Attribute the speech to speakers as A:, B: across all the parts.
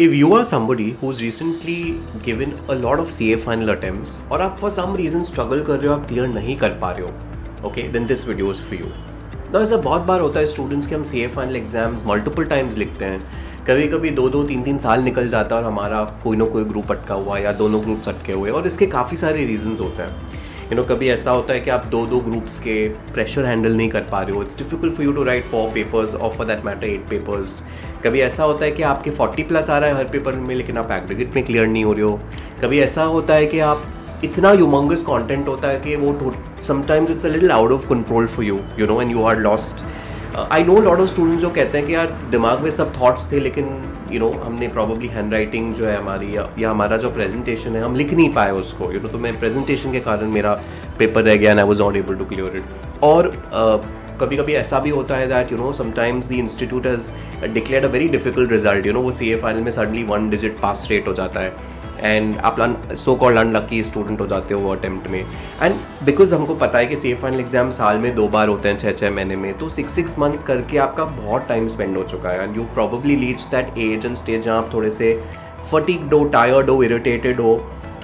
A: If you are somebody who's recently given a lot of CA final attempts और आप for some reason struggle कर रहे हो, आप clear नहीं कर पा रहे हो, okay, then this video is for you. Now ऐसा बहुत बार होता है स्टूडेंट्स के हम CA final exams multiple times लिखते हैं, कभी कभी 2-3 साल निकल जाता है और हमारा कोई ना कोई ग्रुप अटका हुआ या दोनों ग्रुप्स अटके हुए, और इसके काफ़ी सारे रीजंस होते हैं. कभी ऐसा होता है कि आप दो ग्रुप्स के प्रेशर हैंडल नहीं कर पा रहे हो. It's difficult for you to write 4 papers और फॉर दैट मैटर 8 पेपर्स. कभी ऐसा होता है कि आपके 40+ आ रहा है हर पेपर में, लेकिन आप एग्रीगेट में क्लियर नहीं हो रहे हो. कभी ऐसा होता है कि आप इतना ह्यूमंगस कंटेंट होता है कि वो sometimes it's a little out of control for you, and you are lost. I know lot of students जो कहते हैं कि यार दिमाग में सब थॉट्स थे, लेकिन हमने प्रॉबली हैंड राइटिंग जो है हमारी या हमारा जो प्रेजेंटेशन है हम लिख नहीं पाए उसको, तो मैं प्रेजेंटेशन के कारण मेरा पेपर रह गया and I was not able to clear it. और कभी कभी ऐसा भी होता है that sometimes the institute has declared a very difficult result. वो CA फाइनल में सडनली 1 डिजिट पास रेट हो जाता है एंड आप सो कॉल्ड अनलकी स्टूडेंट हो जाते हो वो अटेम्प्ट में. एंड बिकॉज हमको पता है कि CA फाइनल एग्जाम साल में 2 बार होते हैं 6 महीने में, तो 6 मंथ्स करके आपका बहुत टाइम स्पेंड हो चुका है. And you probably reach that age and stage जहाँ आप थोड़े से फटीग्ड हो, टायर्ड हो, इरिटेटेड हो,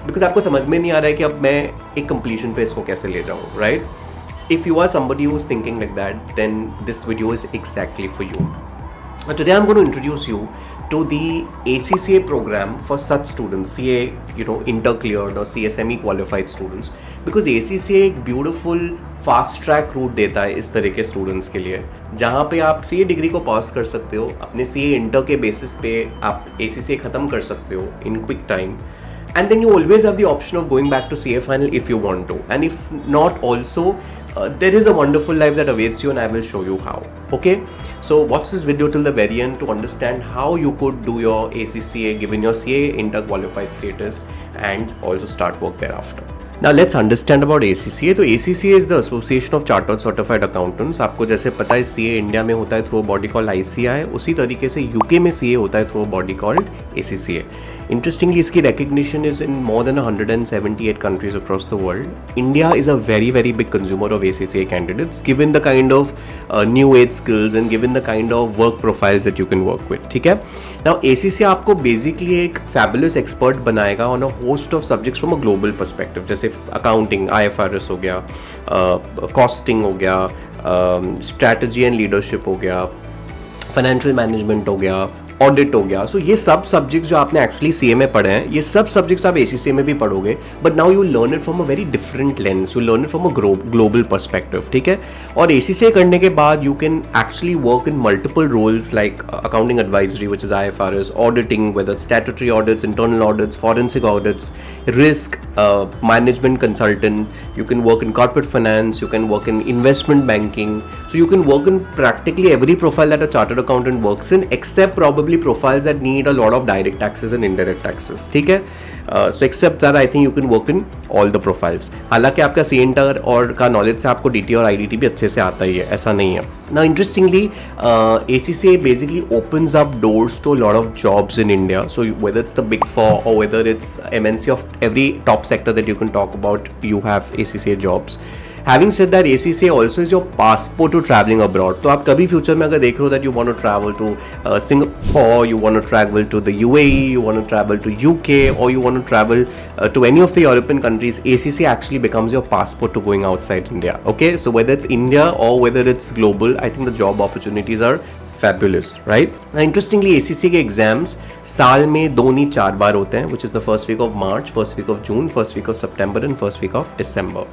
A: बिकॉज आपको समझ में नहीं आ रहा है कि अब मैं एक कंप्लीशन पे इसको कैसे ले जाऊँ, right? If you are somebody who is thinking like that, then this video is exactly for you. Today I'm going to introduce you to the ACCA program for such students, CA, inter-cleared or CA semi-qualified students, because ACCA एक beautiful fast track route देता है इस तरह के students के लिए, जहाँ पे आप CA डिग्री को पास कर सकते हो, अपने CA इंटर के बेसिस पे आप ACCA ख़त्म कर सकते हो in quick time. And then you always have the option of going back to CA final if you want to, and if not also, there is a wonderful life that awaits you, and I will show you how. Okay, so watch this video till the very end to understand how you could do your ACCA given your CA inter qualified status and also start work thereafter. Now let's understand about ACCA. तो ACCA is the Association of Chartered Certified Accountants. आपको जैसे पता है CA India में होता है through body called ICAI, उसी तरीके से UK में CA होता है through body called ACCA. Interestingly, इसकी recognition is in more than 178 countries across the world. India is a very, very big consumer of ACCA candidates, given the kind of new age skills and given the kind of work profiles that you can work with. ठीक है? Now ACCA आपको basically एक fabulous expert बनाएगा on a host of subjects from a global perspective, जैसे accounting, IFRS हो गया, costing हो गया, strategy and leadership हो गया, फाइनेंशियल मैनेजमेंट हो गया, ऑडिट हो गया. सो ये सब सब्जेक्ट्स जो आपने एक्चुअली CA में पढ़े हैं, ये सब सब्जेक्ट्स आप ACCA में भी पढ़ोगे, but now you learn it from a very different lens, you learn it from a global perspective. ठीक है? और ACCA करने के बाद you can actually work in multiple roles like accounting advisory which is IFRS, auditing whether statutory audits, internal audits, forensic audits, risk management consultant, you can work in corporate finance, you can work in investment banking, so you can work in practically every profile that a chartered accountant works in, except probably profiles that need a lot of direct taxes and indirect taxes. ठीक है? So except that I think you can work in all the profiles. हालांकि आपका CA inter और का knowledge से आपको DT और IDT भी अच्छे से आता ही है, ऐसा नहीं है. Now interestingly, ACCA basically opens up doors to a lot of jobs in India. So whether it's the Big Four or whether it's MNC of every top sector that you can talk about, you have ACCA jobs. Having said that, ACCA also is your passport to traveling abroad. तो आप कभी future में अगर देख रहे हो that you want to travel to Singapore, you want to travel to the UAE, you want to travel to UK, or you want to travel to any of the European countries, ACCA actually becomes your passport to going outside India. Okay, so whether it's India or whether it's global, I think the job opportunities are fabulous, right? Now interestingly, ACCA के exams साल में 2 नहीं 4 बार होते हैं, which is the first week of March, first week of June, first week of September and first week of December.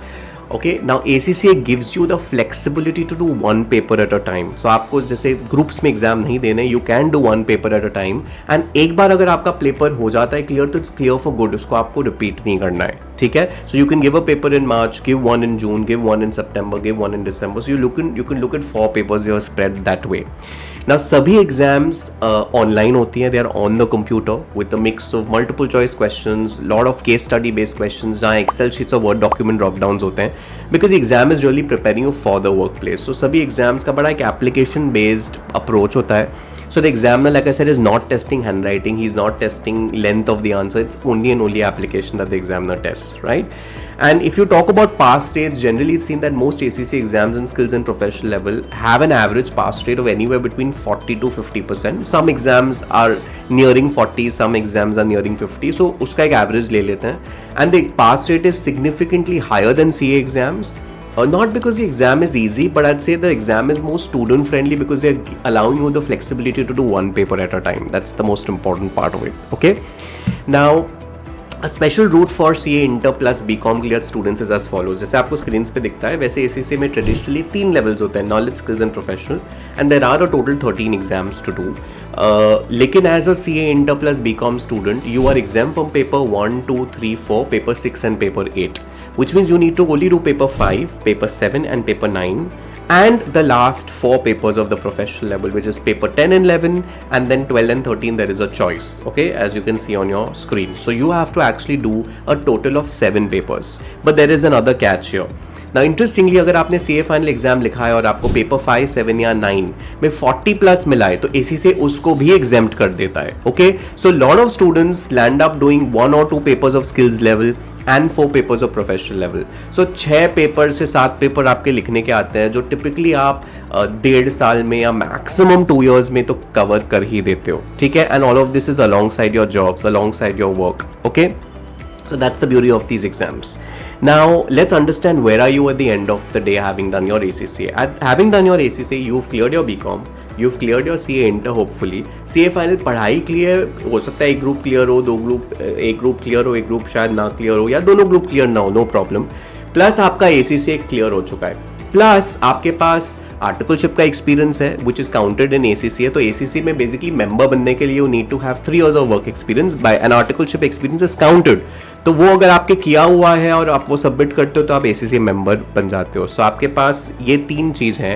A: Okay, now ACCA gives you the flexibility to do 1 paper at a time. So आपको जैसे groups में exam नहीं देने, you can do 1 paper at a time. and एक बार अगर आपका paper हो जाता है क्लियर, तो इट्स क्लियर फॉर गुड, उसको आपको रिपीट नहीं करना है. ठीक है? So you can give a paper in March, give 1 in June, give 1 in September, give 1 in December. So you can look at 4 papers, they are spread that way. Now सभी exams online होती हैं, they are on the computer with a mix of multiple choice questions, lot of case study based questions, जहाँ Excel sheets और Word document drop downs होते हैं, because exam is really preparing you for the workplace. So सभी exams का बड़ा एक application based approach होता है. So the examiner, like I said, is not testing handwriting, he's not testing length of the answer, it's only and only application that the examiner tests, right? And if you talk about pass rates, generally it's seen that most ACC exams in skills and professional level have an average pass rate of anywhere between 40 to 50%. Some exams are nearing 40, some exams are nearing 50, so उसका एक average ले लेते हैं. And the pass rate is significantly higher than CA exams. Not because the exam is easy, but I'd say the exam is more student friendly because they're allowing you the flexibility to do one paper at a time. That's the most important part of it. Okay. Now, a special route for CA Inter plus BCom cleared students is as follows. जैसे आपको screens पे दिखता है वैसे ACCA में traditionally 3 levels होते हैं, knowledge, skills and professional, and there are a total 13 exams to do. लेकिन as a CA Inter plus BCom student you are exempt from paper 1, 2, 3, 4, paper 6 and paper 8, which means you need to only do paper 5, paper 7 and paper 9, and the last 4 papers of the professional level, which is paper 10 and 11, and then 12 and 13 there is a choice, okay, as you can see on your screen. So you have to actually do a total of 7 papers, but there is another catch here. Now interestingly, अगर आपने CA final exam लिखा है और आपको paper 5, 7 या 9 में 40 plus मिला है तो ACCA उसको भी एग्जेम्प्ट कर देता है. Okay, so lot of students land up doing 1 or 2 papers of skills level and 4 papers of professional level. So 6 paper से 7 पेपर आपके लिखने के आते हैं जो टिपिकली आप 1.5 साल में या मैक्सिमम 2 years में तो कवर कर ही देते हो. ठीक है, and all of this is along side your jobs, along side your work. Okay, so that's the beauty of these exams. Now let's understand where are you at the end of the day having done your ACCA. Having done your ACCA, you've cleared your BCom, you've cleared your CA Inter hopefully. CA final पढ़ाई clear हो सकता है, एक group clear हो, एक group clear हो, एक group शायद ना क्लियर हो, या दोनों ग्रुप क्लियर ना हो, नो प्रॉब्लम. प्लस आपका ACCA क्लियर हो चुका है, प्लस आपके पास आर्टिकलशिप का एक्सपीरियंस है which is counted in ACCA. तो ACCA में बेसिकली मेंबर बनने के लिए you need to have 3 years of work experience, by an articleship experience is counted. तो वो अगर आपके किया हुआ है और आप वो सबमिट करते हो तो आप ACCA मेंबर बन जाते हो. सो आपके पास ये 3 चीज़ हैं,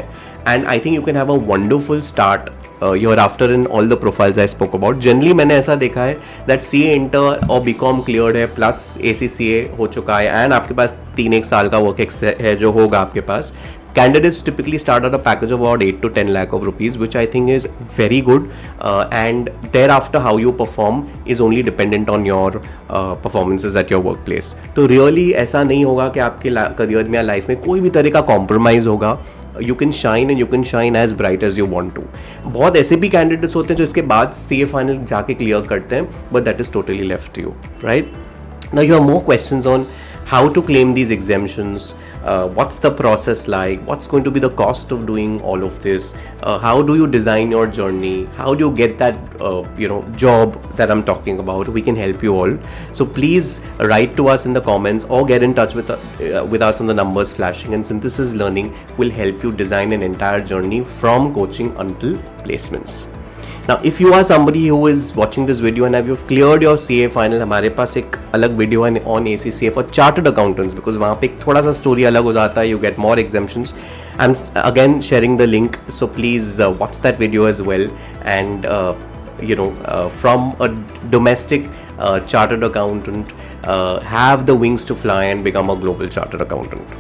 A: and I think you can have a wonderful start your after in all the profiles I spoke about. Generally मैंने ऐसा देखा है दैट CA इंटर और BCom क्लियर्ड है प्लस ACCA हो चुका है एंड आपके पास 3-1 साल का वर्क है जो होगा आपके पास. Candidates typically start at a package of about 8 to 10 lakh of rupees, which I think is very good. And thereafter, how you perform is only dependent on your performances at your workplace. तो really ऐसा नहीं होगा कि आपके career में या life में कोई भी तरह का कॉम्प्रोमाइज़ होगा. You can shine and you can shine as bright as you want to. बहुत ऐसे भी कैंडिडेट्स होते हैं जो इसके बाद CA फाइनल जाके क्लियर करते हैं, but that is totally left to you, right? Now you have more questions on how to claim these exemptions, what's the process like, what's going to be the cost of doing all of this, how do you design your journey, how do you get that job that I'm talking about. We can help you all, so please write to us in the comments or get in touch with us on the numbers flashing, and Synthesis Learning will help you design an entire journey from coaching until placements. Now if you are somebody who is watching this video and you've cleared your CA final, हमारे पास एक अलग video है on ACCA for chartered accountants, because वहाँ पे एक थोड़ा सा story अलग हो जाता है, you get more exemptions. I'm again sharing the link, so please watch that video as well, and from a domestic chartered accountant have the wings to fly and become a global chartered accountant.